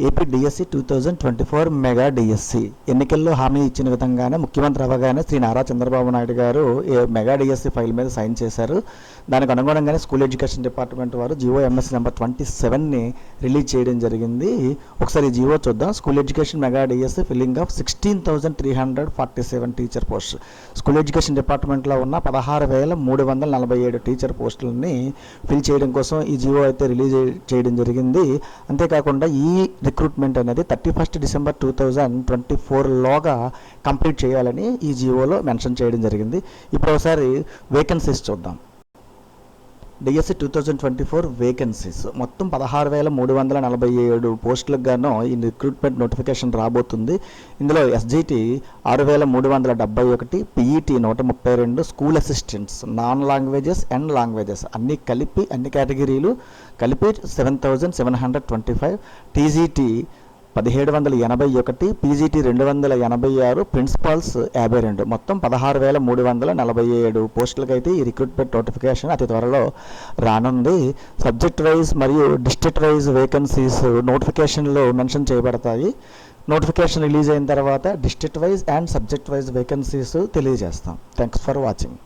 AP DSC 2024 mega DSC ఎన్నికల్లో హామీ ఇచ్చిన విధంగానే ముఖ్యమంత్రి అవగానే శ్రీ నారా చంద్రబాబు నాయుడు గారు మెగా డిఎస్సి ఫైల్ మీద సైన్ చేశారు. దానికి అనుగుణంగానే స్కూల్ ఎడ్యుకేషన్ డిపార్ట్మెంట్ వారు జిఓఎంఎస్ నెంబర్ 27ని రిలీజ్ చేయడం జరిగింది. ఒకసారి జిఓ చూద్దాం. School education mega DSC filling of 16,347 teacher post. School education డిపార్ట్మెంట్లో ఉన్న 16,347 టీచర్ పోస్టులని ఫిల్ చేయడం కోసం ఈ జిఓ అయితే రిలీజ్ చేయడం జరిగింది. అంతేకాకుండా ఈ రిక్రూట్మెంట్ అనేది 31 డిసెంబర్ 2024లోగా కంప్లీట్ చేయాలని ఈ జిఓలో మెన్షన్ చేయడం జరిగింది. ఇప్పుడు ఒకసారి వేకెన్సీస్ చూద్దాం. డిఎస్సి 2024 వేకెన్సీస్ మొత్తం 16,347 పోస్టులకు గాను ఈ రిక్రూట్మెంట్ నోటిఫికేషన్ రాబోతుంది. ఇందులో SGT 6,371, PET 132, school assistants, non languages and languages అన్ని కలిపి అన్ని కేటగిరీలు కలిపి 7,725, టీజీటీ 1,781, పీజీటీ 286, ప్రిన్సిపాల్స్ 52, మొత్తం 16,347 పోస్టులకైతే ఈ రిక్రూట్మెంట్ నోటిఫికేషన్ అతి త్వరలో రానుంది. సబ్జెక్ట్ వైజ్ మరియు డిస్ట్రిక్ట్ వైజ్ వేకెన్సీస్ నోటిఫికేషన్లో మెన్షన్ చేయబడతాయి. నోటిఫికేషన్ రిలీజ్ అయిన తర్వాత district wise and subject wise vacancies తెలియజేస్తాం. Thanks for watching.